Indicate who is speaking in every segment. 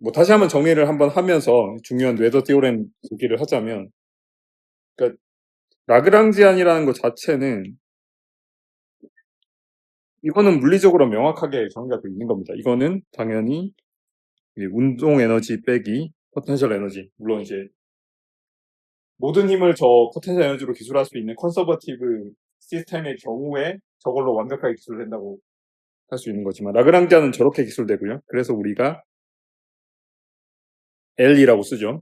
Speaker 1: 뭐 다시 한번 정리를 한번 하면서 중요한 웨더 티오렘 얘기를 하자면, 그러니까 라그랑지안이라는 것 자체는 이거는 물리적으로 명확하게 정의가 되어 있는 겁니다. 이거는 당연히 운동 에너지 빼기 포텐셜 에너지, 물론 이제 모든 힘을 저 포텐셜 에너지로 기술할 수 있는 컨서버티브 시스템의 경우에 저걸로 완벽하게 기술된다고 할 수 있는 거지만, 라그랑지안은 저렇게 기술되고요. 그래서 우리가 L이라고 쓰죠.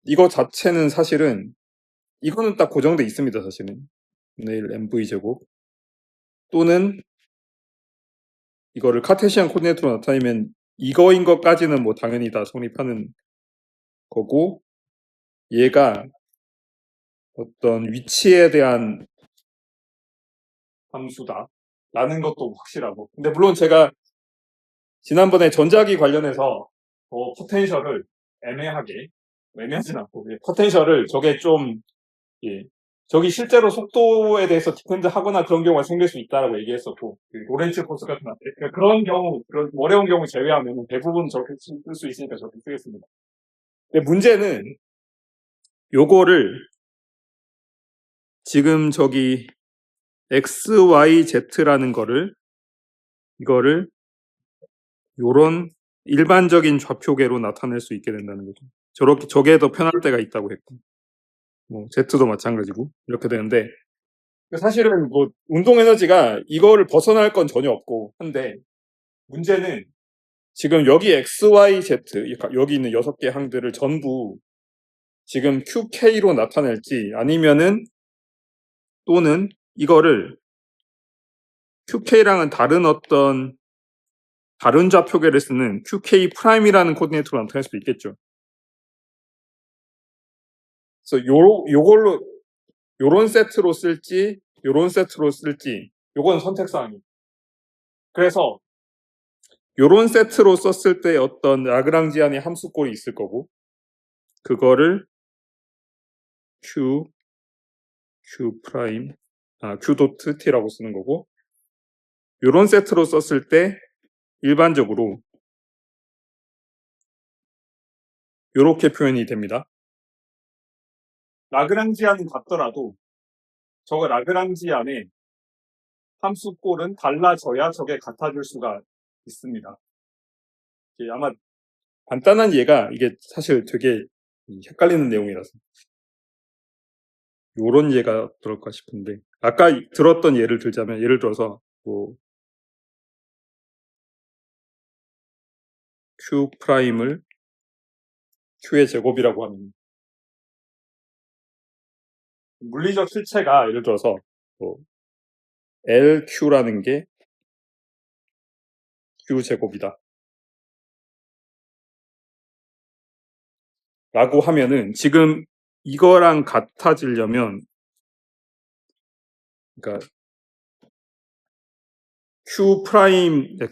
Speaker 1: 이거 자체는 사실은 이거는 딱 고정돼 있습니다. 사실은 내일 mv 제곱 또는 이거를 카테시안 코디네이터로 나타내면 이거인 것까지는 뭐 당연히 다 성립하는 거고, 얘가 어떤 위치에 대한 함수다 라는 것도 확실하고, 근데 물론 제가 지난번에 전자기 관련해서 포텐셜을 애매하진 않고, 포텐셜을 저게 좀, 예, 저기 실제로 속도에 대해서 디펜드 하거나 그런 경우가 생길 수 있다라고 얘기했었고, 로렌츠 포스 같은 그러니까 그런 경우, 그런 어려운 경우 제외하면 대부분 저렇게 쓸 수 있으니까 저렇게 쓰겠습니다. 근데 문제는 요거를 지금 저기 XYZ라는 이거를 요런 일반적인 좌표계로 나타낼 수 있게 된다는 거죠. 저게 더 편할 때가 있다고 했고, 뭐 Z도 마찬가지고 이렇게 되는데, 사실은 뭐 운동 에너지가 이거를 벗어날 건 전혀 없고 한데, 문제는 지금 여기 XYZ 여기 있는 6개 항들을 전부 지금 QK로 나타낼지, 아니면은 또는 이거를 QK랑은 다른 좌표계를 쓰는 QK 프라임이라는 코디네이터로 나타낼 수도 있겠죠. 그래서 요런 세트로 쓸지 요런 세트로 쓸지 요건 선택사항이에요. 그래서 요런 세트로 썼을 때 어떤 라그랑지안의 함수꼴이 있을 거고, 그거를 Q 프라임 Q 도트 T라고 쓰는 거고, 요런 세트로 썼을 때 일반적으로 요렇게 표현이 됩니다. 라그랑지안은 같더라도 저거 라그랑지안의 함수꼴은 달라져야 저게 같아질 수가 있습니다. 아마 간단한 예가 이게 사실 되게 헷갈리는 내용이라서 요런 예가 어떨까 싶은데, 아까 들었던 예를 들자면, 예를 들어서 뭐 Q 프라임을 Q의 제곱이라고 하면 물리적 실체가 예를 들어서 뭐 LQ라는 게 Q 제곱이다 라고 하면은, 지금 이거랑 같아지려면, 그러니까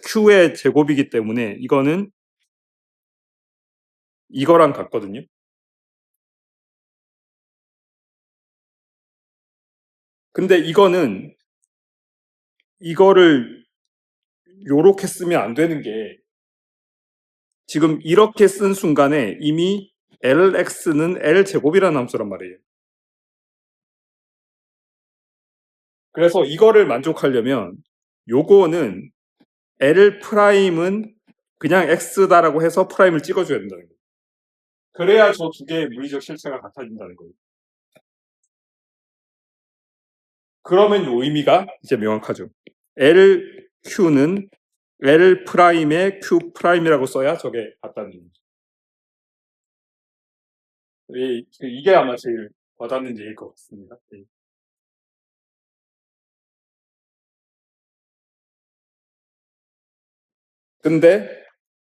Speaker 1: Q의 제곱이기 때문에 이거는 이거랑 같거든요. 근데 이거를 요렇게 쓰면 안 되는 게, 지금 이렇게 쓴 순간에 이미 LX는 L제곱이라는 함수란 말이에요. 그래서 이거를 만족하려면 요거는 L 프라임은 그냥 X다라고 해서 프라임을 찍어줘야 된다는 거예요. 그래야 저 두 개의 물리적 실체가 같아진다는 거예요. 그러면 요 의미가 이제 명확하죠. LQ는 L 프라임의 Q 프라임이라고 써야 저게 같다는 거죠. 이게 아마 제일 와닿는 예일 것 같습니다. 근데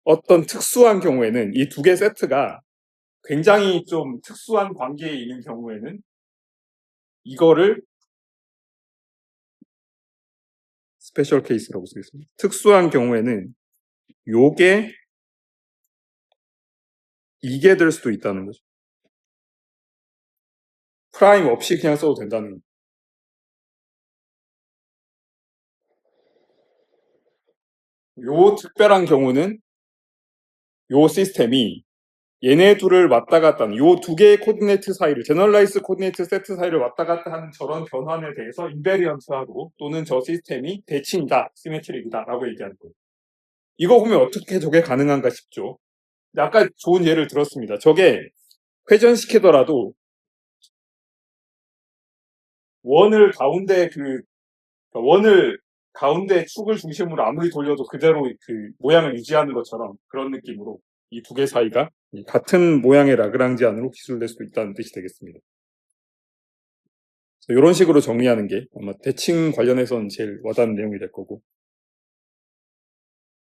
Speaker 1: 어떤 특수한 경우에는 이 두 개 세트가 굉장히 좀 특수한 관계에 있는 경우에는 이거를 스페셜 케이스라고 쓰겠습니다. 특수한 경우에는 요게 이게 될 수도 있다는 거죠. 프라임 없이 그냥 써도 된다는 거죠. 요 특별한 경우는 요 시스템이 얘네 둘을 왔다 갔다 하는 요 두 개의 코디네이트 사이를 제너럴라이즈 코디네이트 세트 사이를 왔다 갔다 하는 저런 변환에 대해서 인베리언트하고 또는 저 시스템이 대칭이다, 시메트릭이다라고 얘기하는 거예요. 이거 보면 어떻게 저게 가능한가 싶죠. 아까 좋은 예를 들었습니다. 저게 회전시키더라도 원을 가운데 축을 중심으로 아무리 돌려도 그대로 그 모양을 유지하는 것처럼 그런 느낌으로 이 두 개 사이가 같은 모양의 라그랑지안으로 기술될 수도 있다는 뜻이 되겠습니다. 이런 식으로 정리하는 게 아마 대칭 관련해서는 제일 와닿는 내용이 될 거고.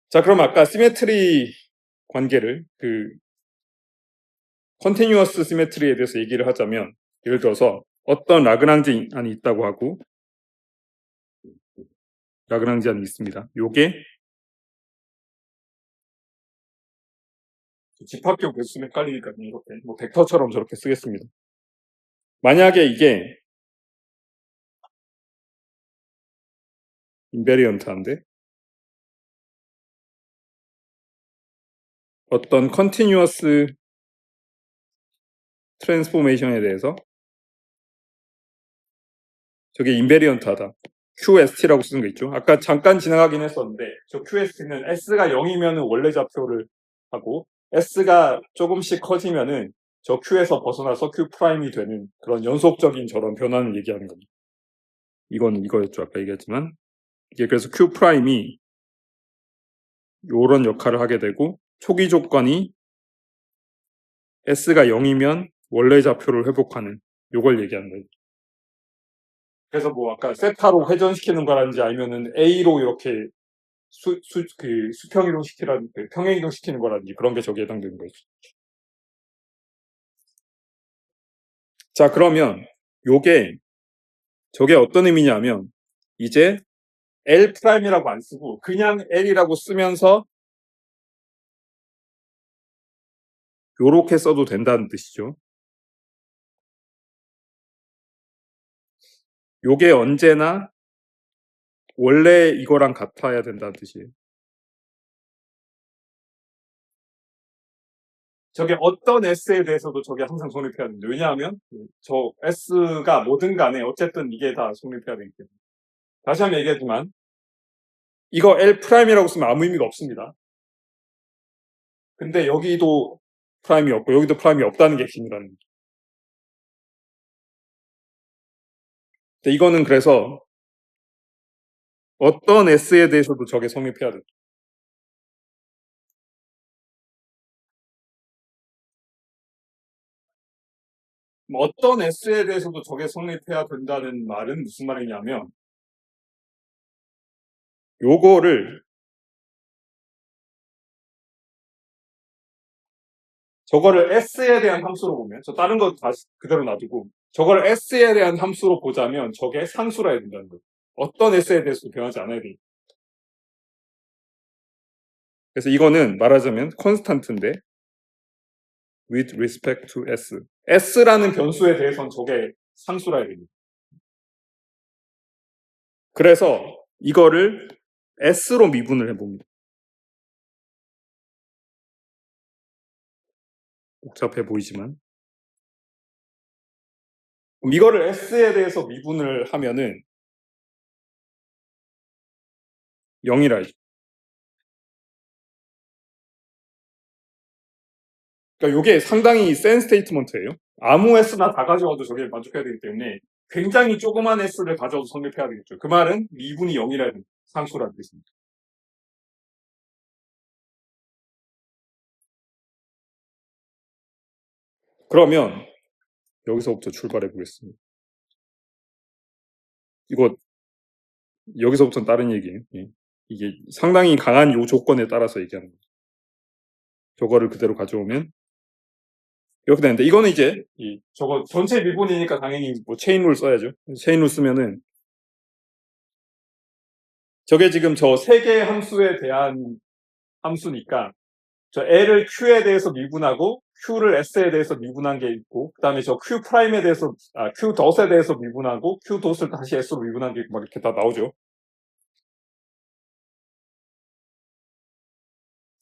Speaker 1: 자, 그럼 아까 시메트리 관계를 컨티뉴어스 시메트리에 대해서 얘기를 하자면 예를 들어서 어떤 라그랑지 안이 있다고 하고 라그랑지 안이 있습니다. 요게 집합교 개수는 헷갈리니까 이렇게 벡터처럼 저렇게 쓰겠습니다. 만약에 이게 인베리언트한데 어떤 컨티뉴어스 트랜스포메이션에 대해서 저게 인베리언트하다. QST라고 쓰는 거 있죠. 아까 잠깐 지나가긴 했었는데 저 QST는 S가 0이면 원래 좌표를 하고 S가 조금씩 커지면은 저 Q에서 벗어나서 Q 프라임이 되는 그런 연속적인 저런 변화를 얘기하는 겁니다. 이건 이거였죠. 아까 얘기했지만 이게 그래서 Q 프라임이 요런 역할을 하게 되고 초기 조건이 S가 0이면 원래 좌표를 회복하는 요걸 얘기하는 거예요. 그래서 뭐 아까 세타로 회전시키는 거라든지 아니면은 A로 이렇게 수평이동 시키라든지 평행이동 시키는 거라든지 그런 게 저기에 해당되는 거죠. 자, 그러면 저게 어떤 의미냐면 이제 L'이라고 안 쓰고 그냥 L이라고 쓰면서 요렇게 써도 된다는 뜻이죠. 요게 언제나 원래 이거랑 같아야 된다는 뜻이에요. 저게 어떤 S에 대해서도 저게 항상 성립해야 됩니다. 왜냐하면 저 S가 뭐든 간에 어쨌든 이게 다 성립해야 되기 때문에. 다시 한번 얘기하지만 이거 L'이라고 쓰면 아무 의미가 없습니다. 근데 여기도 프라임이 없고 여기도 프라임이 없다는 게 핵심이라는 거죠. 근데 이거는 그래서 어떤 S에 대해서도 저게 성립해야 돼요. 어떤 S에 대해서도 저게 성립해야 된다는 말은 무슨 말이냐면 요거를 저거를 S에 대한 함수로 보면 저 다른 거 다시 그대로 놔두고 저걸 S에 대한 함수로 보자면 저게 상수라 해야 된다는 거예요. 어떤 S에 대해서도 변하지 않아야 돼요. 그래서 이거는 말하자면 컨스탄트인데 with respect to S. S라는 변수에 대해서는 저게 상수라 해야 됩니다. 그래서 이거를 S로 미분을 해봅니다. 복잡해 보이지만 이거를 S에 대해서 미분을 하면은 0이라 하죠. 그러니까 이게 상당히 센 스테이트먼트예요. 아무 S나 다 가져와도 저게 만족해야 되기 때문에 굉장히 조그만 S를 가져와도 성립해야 되겠죠. 그 말은 미분이 0이라는 상수라는 뜻입니다. 그러면 여기서부터 출발해 보겠습니다. 이거 여기서부터는 다른 얘기예요. 이게 상당히 강한 요 조건에 따라서 얘기하는 거예요. 저거를 그대로 가져오면 이렇게 되는데 이거는 이제 저거 전체 미분이니까 당연히 뭐 체인룰 써야죠. 체인룰 쓰면은 저게 지금 저 세 개의 함수에 대한 함수니까 저 L을 Q에 대해서 미분하고 Q를 S에 대해서 미분한 게 있고 그 다음에 저 Q 프라임에 대해서 Q 덧에 대해서 미분하고 Q 덧을 다시 S로 미분한 게 있고 막 이렇게 다 나오죠.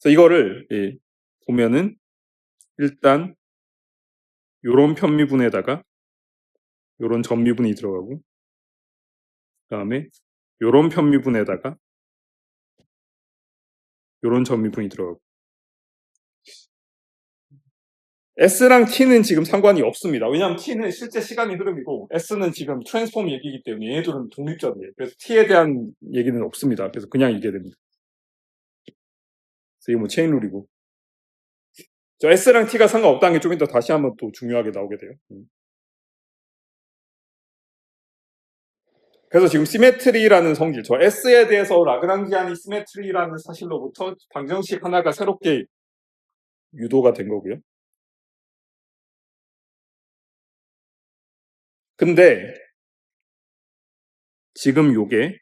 Speaker 1: 그래서 이거를 보면은 일단 요런 편미분에다가 요런 전미분이 들어가고, 그다음에 요런 편미분에다가 요런 전미분이 들어가고. S랑 T는 지금 상관이 없습니다. 왜냐하면 T는 실제 시간의 흐름이고 S는 지금 트랜스폼 얘기이기 때문에 얘들은 독립적이에요. 그래서 T에 대한 얘기는 없습니다. 그래서 그냥 이게 됩니다. 그래서 이게 뭐 체인룰이고. 저 S랑 T가 상관없다는 게 좀 이따 다시 한번 또 중요하게 나오게 돼요. 그래서 지금 시메트리라는 성질, 저 S에 대해서 라그랑지아니 시메트리라는 사실로부터 방정식 하나가 새롭게 유도가 된 거고요. 근데 지금 요게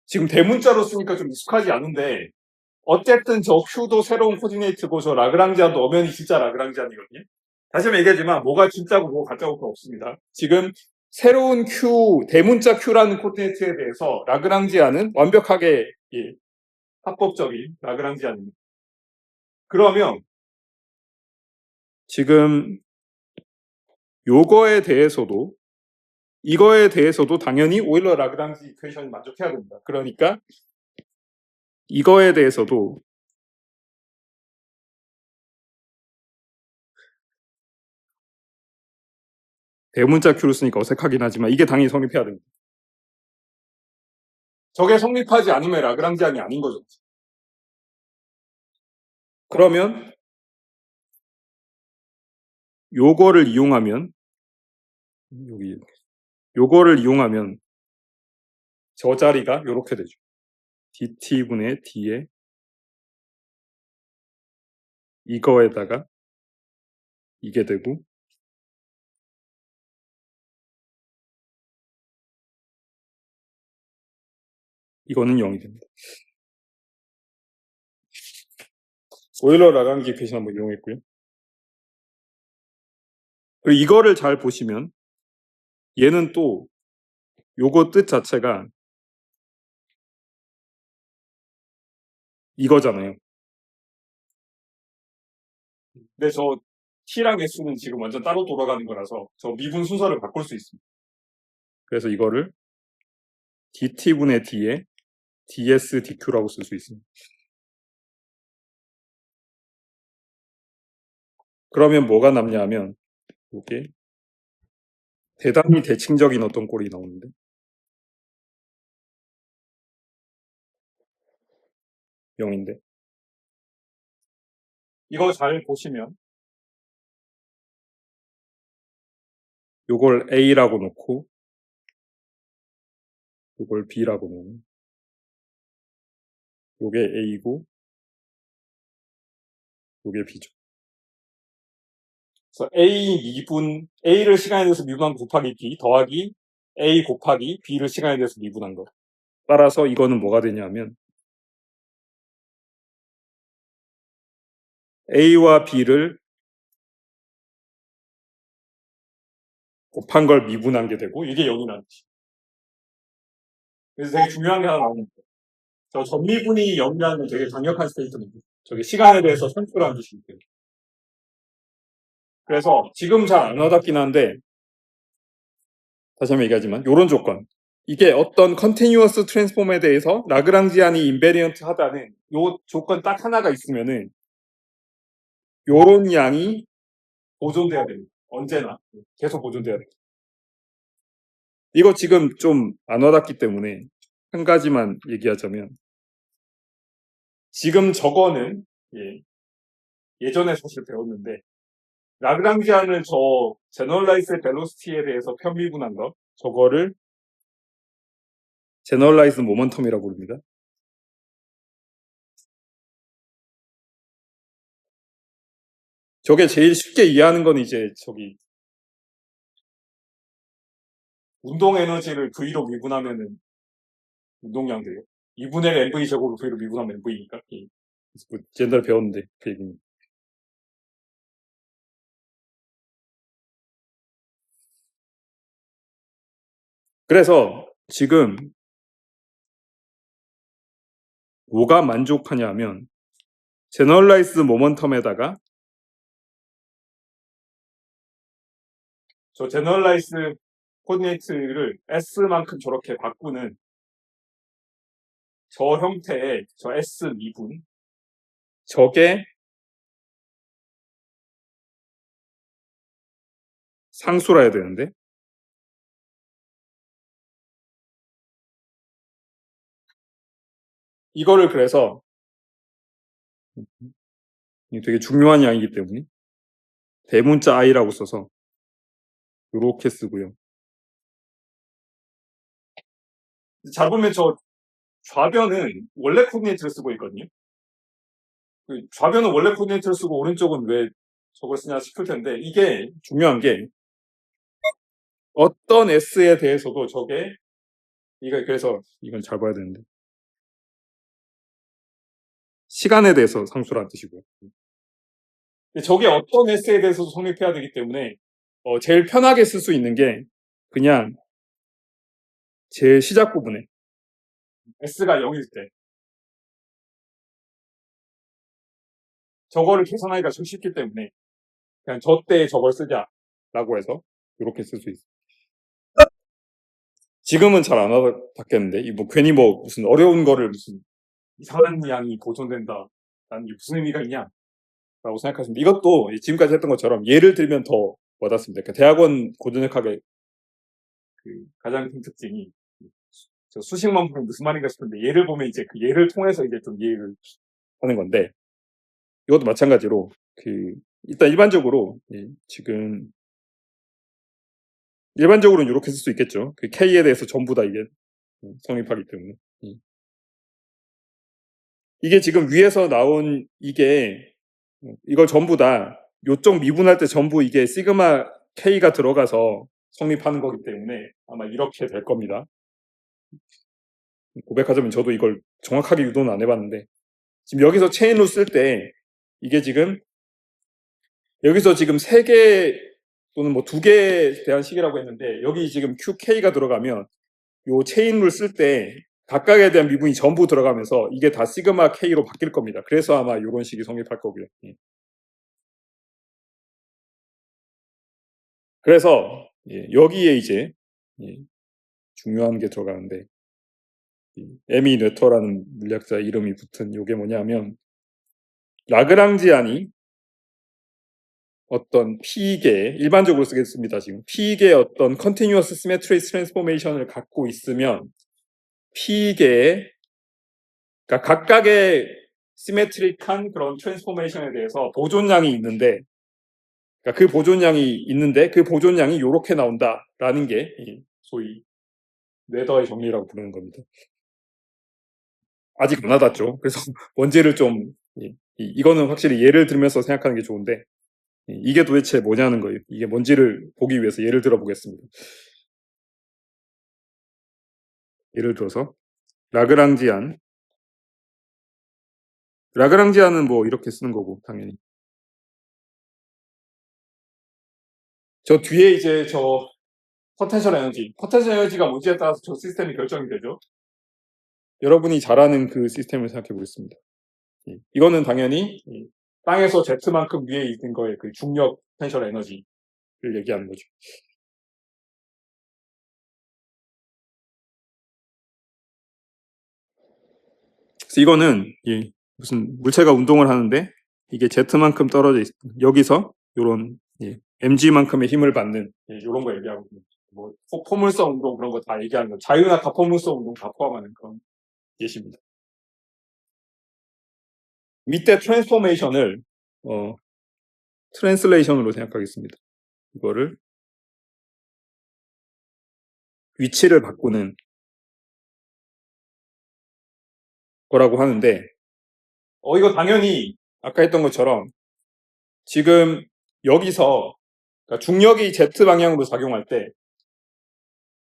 Speaker 1: 지금 대문자로 쓰니까 좀 익숙하지 않은데 어쨌든 저 Q도 새로운 코디네이트고 저 라그랑지안도 엄연히 진짜 라그랑지안이거든요. 다시 한번 얘기하지만 뭐가 진짜고 뭐가 가짜고 그거 없습니다. 지금 새로운 Q, 대문자 Q라는 코디네이트에 대해서 라그랑지안은 완벽하게 합법적인 라그랑지안입니다. 그러면 지금 요거에 대해서도 이거에 대해서도 당연히 오일러 라그랑지 이퀘이션이 만족해야 됩니다. 그러니까 이거에 대해서도 대문자 Q를 쓰니까 어색하긴 하지만 이게 당연히 성립해야 됩니다. 저게 성립하지 않으면 라그랑지안이 아닌 거죠. 그러면 요거를 이용하면 여기 요거를 이용하면 저 자리가 요렇게 되죠. dt분의 d에 이거에다가 이게 되고 이거는 0이 됩니다. 오일러 라그랑지 이퀘이션 한번 이용했고요. 그리고 이거를 잘 보시면 얘는 또 요거 뜻 자체가 이거잖아요. 근데 저 t랑 s는 지금 완전 따로 돌아가는 거라서 저 미분 순서를 바꿀 수 있습니다. 그래서 이거를 dt분의 d에 ds dq라고 쓸 수 있습니다. 그러면 뭐가 남냐면 이게 대단히 대칭적인 어떤 꼴이 나오는데 0인데 이거 잘 보시면 요걸 A라고 놓고 요걸 B라고 놓으면 요게 A고 요게 B죠. 그래서 A를 시간에 대해서 미분한 곱하기 B 더하기 A 곱하기 B를 시간에 대해서 미분한 거. 따라서 이거는 뭐가 되냐면 A와 B를 곱한 걸 미분한 게 되고 이게 0이 나왔지. 그래서 되게 중요한 게 하나 나옵니다. 저 전미분이 0이라는 건 되게 강력한 스테이트입니다. 저게 시간에 대해서 선출한 뜻이기 때문에. 그래서 지금 잘 안 와닿긴 한데 다시 한번 얘기하지만 이런 조건 이게 어떤 컨티뉴어스 트랜스폼에 대해서 라그랑지안이 인베리언트 하다는 요 조건 딱 하나가 있으면은 요런 양이 보존돼야 됩니다. 언제나 계속 보존돼야 됩니다. 이거 지금 좀 안 와닿기 때문에 한 가지만 얘기하자면 지금 저거는 예전에 사실 배웠는데 라그랑지안을 저 제너럴라이즈 벨로시티에 대해서 편미분한 거 저거를 제너럴라이즈 모먼텀이라고 부릅니다. 저게 제일 쉽게 이해하는 건 이제 저기 운동 에너지를 V로 미분하면은 운동량 돼요. 2분의 1 MV 제곱을 V로 미분하면 MV니까. 옛날에 배웠는데 그 얘기는. 그래서 지금 뭐가 만족하냐면 제너럴라이즈 모먼텀에다가 저 제너럴라이즈 코디네이트를 S만큼 저렇게 바꾸는 저 형태의 저 S 미분, 저게 상수라 해야 되는데, 이거를 그래서 이게 되게 중요한 양이기 때문에 대문자 i라고 써서 이렇게 쓰고요. 잡으면 저 좌변은 원래 코디네이트를 쓰고 있거든요. 좌변은 원래 코디네이트를 쓰고 오른쪽은 왜 저걸 쓰냐 싶을 텐데, 이게 중요한 게 어떤 S에 대해서도 저게, 이거 그래서 이건 잘 봐야 되는데, 시간에 대해서 상수라는 뜻이고요. 저게 어떤 S에 대해서도 성립해야 되기 때문에 제일 편하게 쓸 수 있는 게 그냥 제 시작 부분에 S가 0일 때 저거를 계산하기가 좀 쉽기 때문에 그냥 저 때 저걸 쓰자라고 해서 이렇게 쓸 수 있어요. 지금은 잘 안 와닿겠는데, 이 뭐 괜히 뭐 무슨 어려운 거를 무슨 이상한 양이 보존된다, 라는 게 무슨 의미가 있냐라고 생각하시면, 이것도 지금까지 했던 것처럼 예를 들면 더 와닿습니다. 그러니까 대학원 고전역학의 그 가장 큰 특징이, 저 수식만 보면 무슨 말인가 싶은데 예를 보면 이제 그 예를 통해서 이제 좀 이해를 하는 건데, 이것도 마찬가지로 일단 일반적으로 지금 일반적으로는 이렇게 쓸 수 있겠죠. 그 K에 대해서 전부 다 이게 성립하기 때문에. 이게 지금 위에서 나온 이게 이걸 전부 다 요쪽 미분할 때 전부 이게 시그마 K가 들어가서 성립하는 거기 때문에 아마 이렇게 될 겁니다. 고백하자면 저도 이걸 정확하게 유도는 안 해봤는데, 지금 여기서 체인으로 쓸 때 이게 지금 여기서 지금 3개 또는 뭐 2개에 대한 식이라고 했는데, 여기 지금 QK가 들어가면 요 체인룰 쓸 때 각각에 대한 미분이 전부 들어가면서 이게 다 시그마 K로 바뀔 겁니다. 그래서 아마 이런 식이 성립할 거고요. 그래서 여기에 이제 중요한 게 들어가는데, 에미 뇌터라는 물리학자 이름이 붙은 요게 뭐냐면, 라그랑지안이 어떤 P계, 일반적으로 쓰겠습니다. 지금 P계의 어떤 Continuous Symmetry Transformation을 갖고 있으면 P계의, 그러니까 각각의 시메트릭한 그런 트랜스포메이션에 대해서 보존량이 있는데, 그러니까 그 보존량이 있는데 그 보존량이 이렇게 나온다라는 게 소위 뇌더의 정리라고 부르는 겁니다. 아직 안 와닿죠. 그래서 원제를 좀 이거는 확실히 예를 들면서 생각하는 게 좋은데, 이게 도대체 뭐냐는 거예요. 이게 뭔지를 보기 위해서 예를 들어 보겠습니다. 예를 들어서 라그랑지안은 뭐 이렇게 쓰는 거고, 당연히 저 뒤에 이제 저 포텐셜 에너지가 뭔지에 따라서 저 시스템이 결정이 되죠. 여러분이 잘 아는 그 시스템을 생각해 보겠습니다. 이거는 당연히 땅에서 Z만큼 위에 있는 거의 그 중력 포텐셜 에너지를 얘기하는 거죠. 그래서 이거는 무슨 물체가 운동을 하는데 이게 Z만큼 떨어져 여기서 이런 mg만큼의 힘을 받는 이런 거 얘기하고, 뭐 포물성 운동 그런 거 다 얘기하는 거, 자유나 가포물성 운동 다 포함하는 그런 예시입니다. 밑에 트랜스포메이션을 트랜슬레이션으로 생각하겠습니다. 이거를 위치를 바꾸는 거라고 하는데, 이거 당연히 아까 했던 것처럼 지금 여기서 그러니까 중력이 Z 방향으로 작용할 때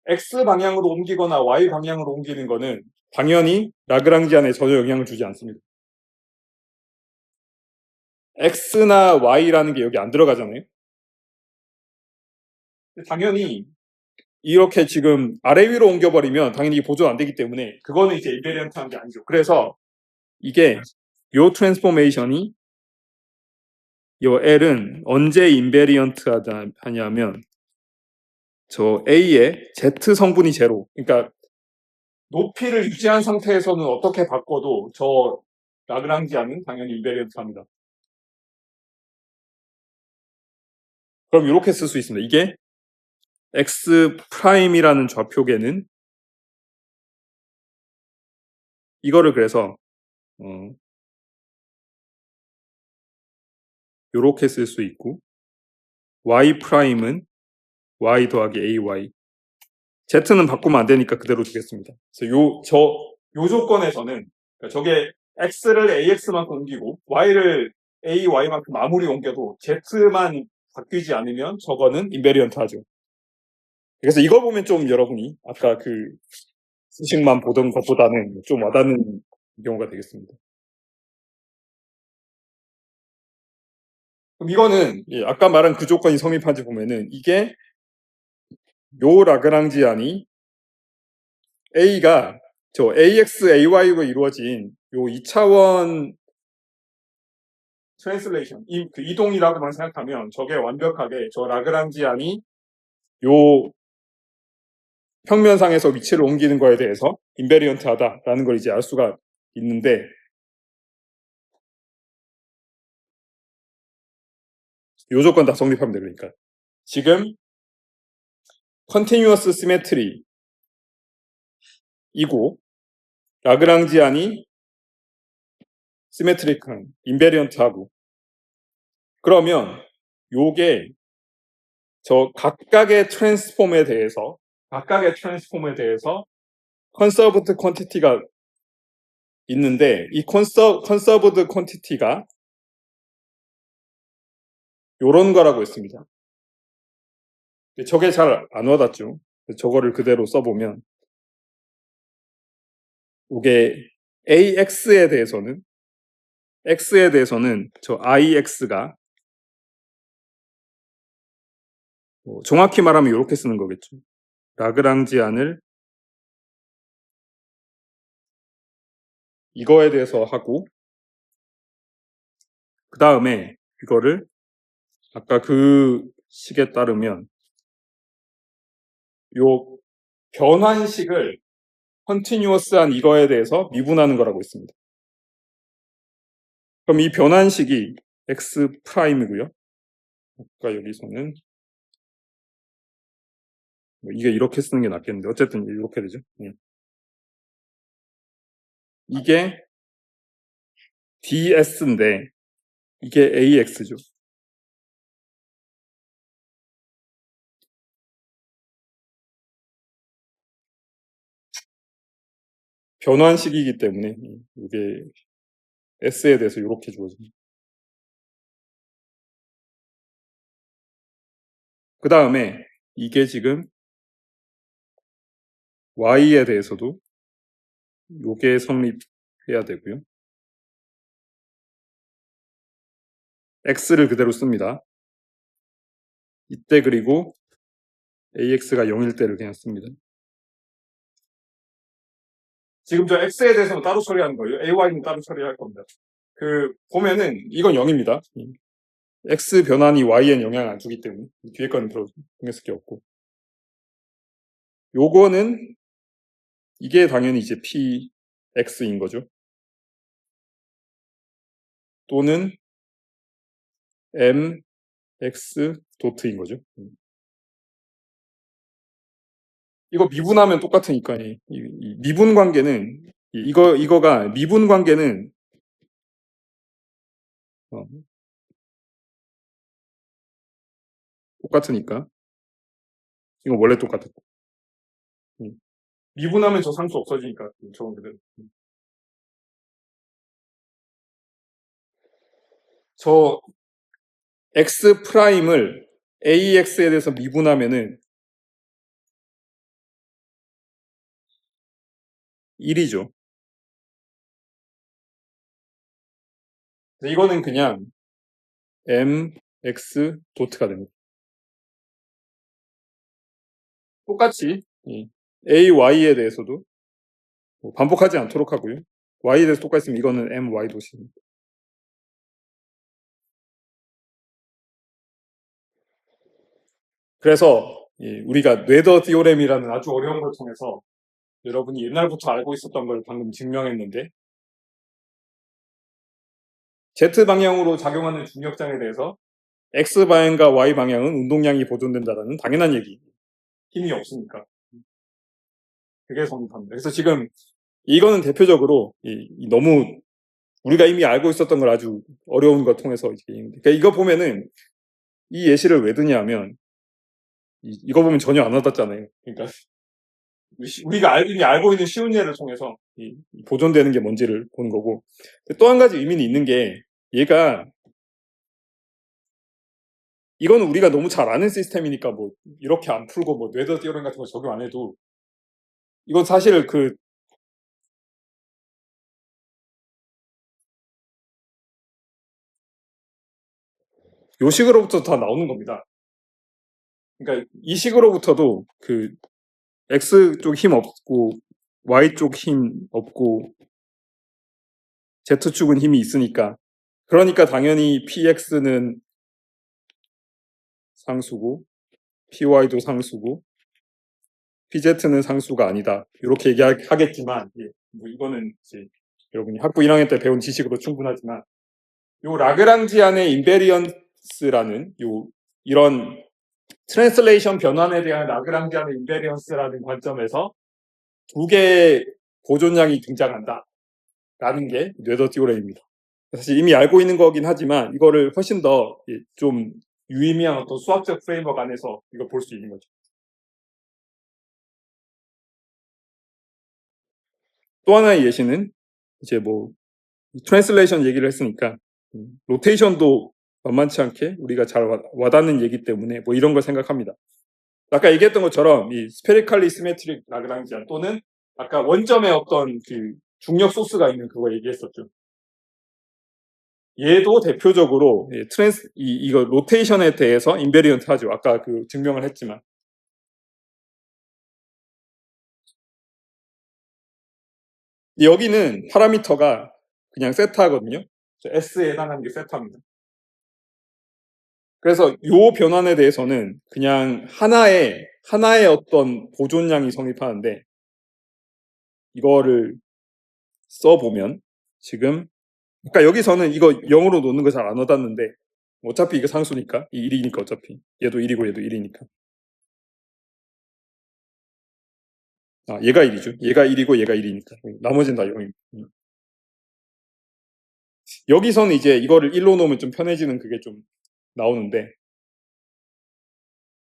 Speaker 1: X 방향으로 옮기거나 Y 방향으로 옮기는 거는 당연히 라그랑지안에 전혀 영향을 주지 않습니다. X나 Y라는 게 여기 안 들어가잖아요. 당연히 이렇게 지금 아래 위로 옮겨버리면 당연히 보존 안 되기 때문에 그거는 이제 인베리언트한 게 아니죠. 그래서 이게 요 트랜스포메이션이 요 L은 언제 인베리언트 하냐면 저 A의 Z 성분이 제로. 그러니까 높이를 유지한 상태에서는 어떻게 바꿔도 저 라그랑지안은 당연히 인베리언트 합니다. 그럼 이렇게 쓸 수 있습니다. 이게 X 프라임이라는 좌표계는 이거를 그래서 이렇게 쓸 수 있고 Y 프라임은 Y 더하기 AY. Z는 바꾸면 안 되니까 그대로 두겠습니다. 그래서 요 조건에서는 그러니까 저게 X를 AX만큼 옮기고 Y를 AY만큼 마무리 옮겨도 Z만 바뀌지 않으면 저거는 인베리언트 하죠. 그래서 이거 보면 좀 여러분이 아까 그 수식만 보던 것보다는 좀 와닿는 경우가 되겠습니다. 그럼 이거는 아까 말한 그 조건이 성립한지 보면은 이게 요 라그랑지안이 A가 저 AX, AY로 이루어진 요 2차원 트랜슬레이션, 그 이동이라고만 생각하면 저게 완벽하게 저 라그랑지안이 요 평면상에서 위치를 옮기는 거에 대해서 인베리언트하다라는 걸 이제 알 수가 있는데 요 조건 다 성립하면 돼요. 그러니까 지금 컨티뉴어스 시메트리 이고 라그랑지안이 시메트릭한 인베리언트하고 그러면 요게 저 각각의 트랜스폼에 대해서 컨서브드 퀀티티가 있는데 이 컨서브드 퀀티티가 요런 거라고 했습니다. 저게 잘 안 와닿죠. 저거를 그대로 써보면 이게 AX에 대해서는 저 IX가 정확히 말하면 이렇게 쓰는 거겠죠. 라그랑지안을 이거에 대해서 하고 그 다음에 이거를 아까 그 식에 따르면 요 변환식을 컨티뉴어스한 이거에 대해서 미분하는 거라고 있습니다. 그럼 이 변환식이 x 프라임이고요. 아까 여기서는 이게 이렇게 쓰는 게 낫겠는데 어쨌든 이렇게 되죠. 이게 ds인데 이게 ax죠. 변환식이기 때문에 이게 s에 대해서 이렇게 주어집니다. 그 다음에 이게 지금 y에 대해서도 요게 성립해야 되고요. x를 그대로 씁니다. 이때 그리고 ax가 0일 때를 그냥 씁니다. 지금 저 x에 대해서는 따로 처리하는 거예요. ay는 따로 처리할 겁니다. 보면은 이건 0입니다. x 변환이 y엔 영향을 안 주기 때문에 뒤에 거는 별로 신경 쓸 게 없고 요거는 이게 당연히 이제 px인 거죠. 또는 mx 도트인 거죠. 이거 미분하면 똑같으니까 이 미분 관계는 이거가 미분 관계는 똑같으니까 이거 원래 똑같았고 미분하면 저 상수 없어지니까 저건 그대로. 저 x 프라임을 ax에 대해서 미분하면은 1이죠. 이거는 그냥 mx 도트가 됩니다. 똑같이 ay에 대해서도 반복하지 않도록 하고요. y에 대해서 똑같이 있으면 이거는 my 도트입니다. 그래서 우리가 뇌더 디오렘이라는 아주 어려운 걸 통해서 여러분이 옛날부터 알고 있었던 걸 방금 증명했는데, Z 방향으로 작용하는 중력장에 대해서 X 방향과 Y 방향은 운동량이 보존된다는 당연한 얘기. 힘이 없으니까. 그게 성립합니다. 그래서 지금 이거는 대표적으로 너무 우리가 이미 알고 있었던 걸 아주 어려운 걸 통해서 그러니까 이거 보면은 이 예시를 왜 드냐면 이거 보면 전혀 안 와닿잖아요. 그러니까 우리가 이미 알고 있는 쉬운 예를 통해서 보존되는 게 뭔지를 보는 거고, 또 한 가지 의미는 있는 게 얘가 이거는 우리가 너무 잘 아는 시스템이니까 뭐 이렇게 안 풀고 뭐 뇌더 디오렘 같은 거 적용 안 해도 이건 사실 그 요 식으로부터 다 나오는 겁니다. 그러니까 이 식으로부터도 그 X 쪽 힘 없고 Y 쪽 힘 없고 Z 축은 힘이 있으니까, 그러니까 당연히 PX는 상수고 PY도 상수고 PZ는 상수가 아니다. 이렇게 얘기하겠지만 뭐 이거는 이제 여러분이 학부 1학년 때 배운 지식으로 충분하지만, 요 라그랑지안의 인베리언스라는 이런 트랜슬레이션 변환에 대한 라그랑지안의 인베리언스라는 관점에서 두 개의 보존량이 등장한다라는 게 뇌더 디오렘입니다. 사실 이미 알고 있는 거긴 하지만 이거를 훨씬 더 좀 유의미한 어떤 수학적 프레임워크 안에서 이거 볼 수 있는 거죠. 또 하나의 예시는 이제 뭐 트랜슬레이션 얘기를 했으니까 로테이션도 만만치 않게 우리가 잘 와닿는 얘기 때문에 뭐 이런 걸 생각합니다. 아까 얘기했던 것처럼 이 스페리칼리 시메트릭 라그랑지안 또는 아까 원점에 어떤 그 중력 소스가 있는 그거 얘기했었죠. 얘도 대표적으로 이거 로테이션에 대해서 인베리언트 하죠. 아까 그 증명을 했지만. 여기는 파라미터가 그냥 세타거든요. S에 해당하는 게 세타입니다. 그래서 요 변환에 대해서는 그냥 하나의 어떤 보존량이 성립하는데, 이거를 써보면 지금 그러니까 여기서는 이거 0으로 놓는 거 잘 안 와닿는데 어차피 이거 상수니까 이 1이니까 어차피 얘도 1이고 얘도 1이니까 얘가 1이죠. 얘가 1이고 얘가 1이니까 나머지는 다 0입니다. 여기서는 이제 이거를 1로 놓으면 좀 편해지는 그게 좀 나오는데,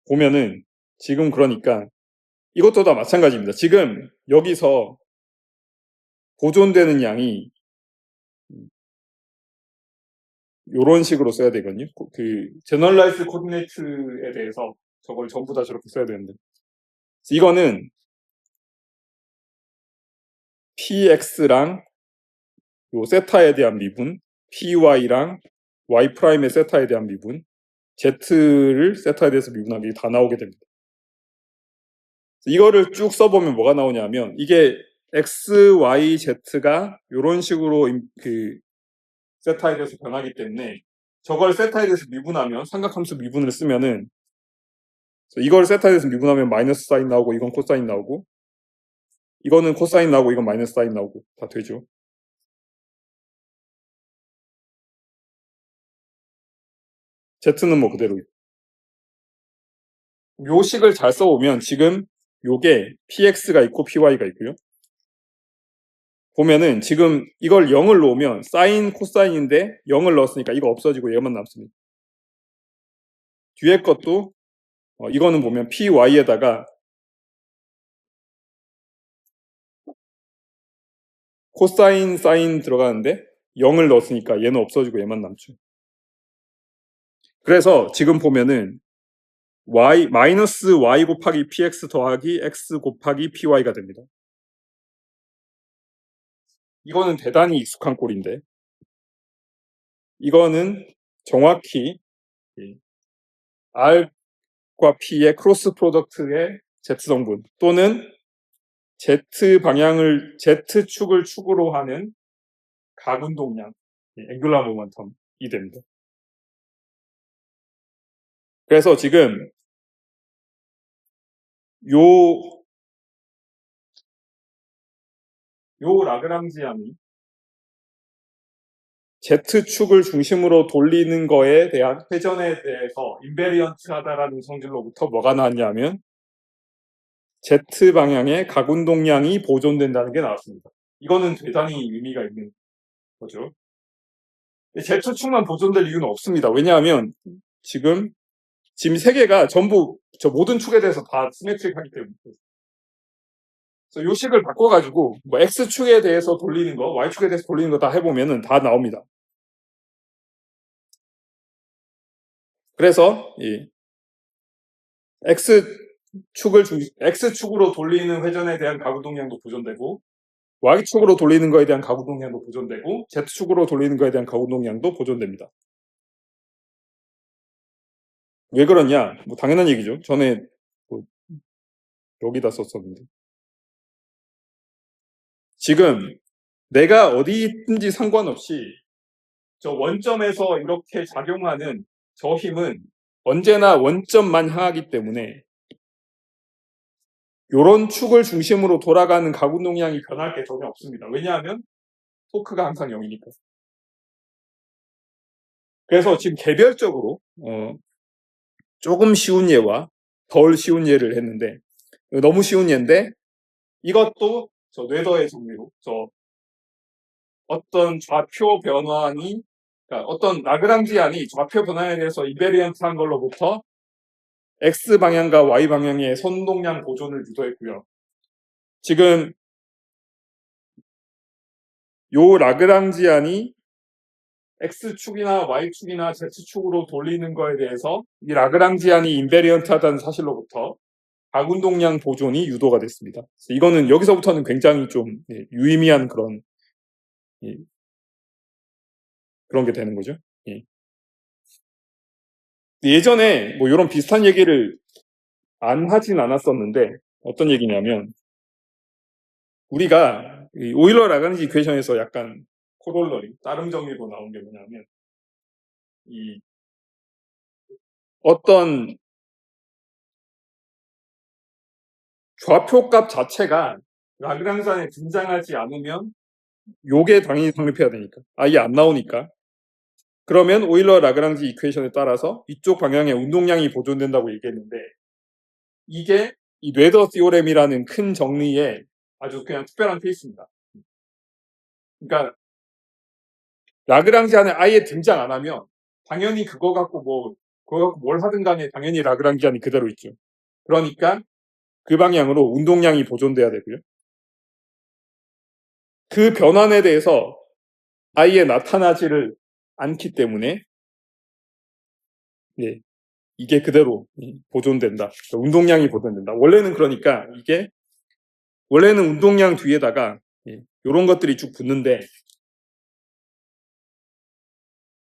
Speaker 1: 보면은 지금 그러니까 이것도 다 마찬가지입니다. 지금 여기서 보존되는 양이 이런 식으로 써야 되거든요. 그 제너럴라이즈 코디네이트에 대해서 저걸 전부 다 저렇게 써야 되는데, 이거는 px랑 요 세타에 대한 미분, py랑 y 프라임의 세타에 대한 미분, z를 세타에 대해서 미분하면 이게 다 나오게 됩니다. 이거를 쭉 써보면 뭐가 나오냐면 이게 x, y, z가 이런 식으로 그 세타에 대해서 변하기 때문에 저걸 세타에 대해서 미분하면 삼각함수 미분을 쓰면은 이걸 세타에 대해서 미분하면 마이너스 사인 나오고 이건 코사인 나오고 이거는 코사인 나오고 이건 마이너스 사인 나오고 다 되죠. z는 뭐 그대로. 요 식을 잘 써보면 지금 요게 px가 있고 py가 있고요. 보면은 지금 이걸 0을 놓으면 사인 코사인인데 0을 넣었으니까 이거 없어지고 얘만 남습니다. 뒤에 것도 이거는 보면 py에다가 코사인 사인 들어가는데 0을 넣었으니까 얘는 없어지고 얘만 남죠. 그래서 지금 보면은 마이너스 y 곱하기 px 더하기 x 곱하기 py가 됩니다. 이거는 대단히 익숙한 꼴인데 이거는 정확히 R과 P의 크로스 프로덕트의 Z성분 또는 Z축을 축으로 하는 각운동량, 앵귤러 모멘텀이 됩니다. 그래서 지금 요 라그랑지안이 Z축을 중심으로 돌리는 거에 대한 회전에 대해서 인베리언트하다라는 성질로부터 뭐가 나왔냐면 Z 방향의 각운동량이 보존된다는 게 나왔습니다. 이거는 대단히 의미가 있는 거죠. Z축만 보존될 이유는 없습니다. 왜냐하면 지금 세 개가 전부 저 모든 축에 대해서 다 시메트릭하기 때문에. 그래서 요 식을 바꿔가지고 뭐 X축에 대해서 돌리는 거, Y축에 대해서 돌리는 거 다 해보면은 다 나옵니다. 그래서 이 X축으로 돌리는 회전에 대한 가구동량도 보존되고 Y축으로 돌리는 거에 대한 가구동량도 보존되고 Z축으로 돌리는 거에 대한 가구동량도 보존됩니다. 왜 그러냐? 뭐 당연한 얘기죠. 전에 뭐 여기다 썼었는데 지금 내가 어디 있든지 상관없이 저 원점에서 이렇게 작용하는 저 힘은 언제나 원점만 향하기 때문에 이런 축을 중심으로 돌아가는 가구동량이 변할 게 전혀 없습니다. 왜냐하면 토크가 항상 0이니까. 그래서 지금 개별적으로 조금 쉬운 예와 덜 쉬운 예를 했는데 너무 쉬운 예인데 이것도 저 뇌더의 정리로 저 어떤 좌표 변환이 그러니까 어떤 라그랑지안이 좌표 변환에 대해서 이베리언트한 걸로부터 X 방향과 Y 방향의 선동량 보존을 유도했고요. 지금 요 라그랑지안이 X축이나 Y축이나 Z축으로 돌리는 거에 대해서 이 라그랑지안이 인베리언트하다는 사실로부터 각운동량 보존이 유도가 됐습니다. 이거는 여기서부터는 굉장히 좀 유의미한 그런 게 되는 거죠. 예전에 뭐 이런 비슷한 얘기를 안 하진 않았었는데 어떤 얘기냐면 우리가 오일러 라그랑지 이퀘이션에서 약간 코롤러리 따름 정리로 나온 게 뭐냐면 이 어떤 좌표값 자체가 라그랑지안에 등장하지 않으면 요게 당연히 성립해야 되니까 아예 안 나오니까 그러면 오일러 라그랑지 이퀘이션에 따라서 이쪽 방향의 운동량이 보존된다고 얘기했는데 이게 이 뇌더 티오렘이라는 큰 정리에 아주 그냥 특별한 케이스입니다. 그러니까 라그랑지안에 아예 등장 안 하면 당연히 그거 갖고 뭘 하든 간에 당연히 라그랑지안이 그대로 있죠. 그러니까 그 방향으로 운동량이 보존돼야 되고요. 그 변환에 대해서 아예 나타나지를 않기 때문에 이게 그대로 보존된다. 운동량이 보존된다. 원래는 그러니까 원래는 운동량 뒤에다가 이런 것들이 쭉 붙는데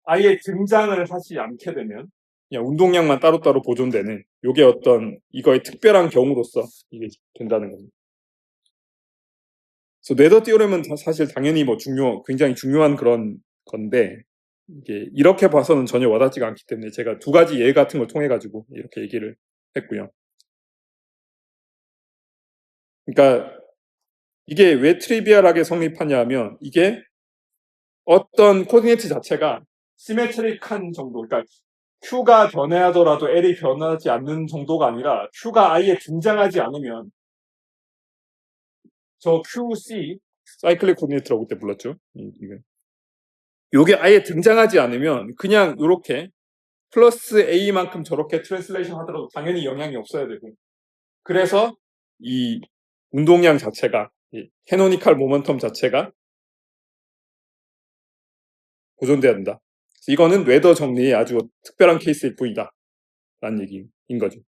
Speaker 1: 아예 등장을 하지 않게 되면 그냥 운동량만 따로따로 보존되는 이게 어떤 이거의 특별한 경우로서 이게 된다는 겁니다. 그래서 뇌더 띠오렘은 사실 당연히 뭐 굉장히 중요한 그런 건데 이게 이렇게 봐서는 전혀 와닿지가 않기 때문에 제가 두 가지 예 같은 걸 통해 가지고 이렇게 얘기를 했고요. 그러니까 이게 왜 트리비얼하게 성립하냐면 이게 어떤 코디네이트 자체가 시메트릭한 정도, 그러니까 Q가 변해하더라도 L이 변하지 않는 정도가 아니라 Q가 아예 등장하지 않으면 저 QC 사이클릭 코디네이트라고 그때 불렀죠. 이게 아예 등장하지 않으면 그냥 이렇게 플러스 A만큼 저렇게 트랜슬레이션 하더라도 당연히 영향이 없어야 되고 그래서 이 운동량 자체가 캐노니컬 모멘텀 자체가 보존돼야 된다. 이거는 뇌더 정리의 아주 특별한 케이스일 뿐이다 라는 얘기인 거죠.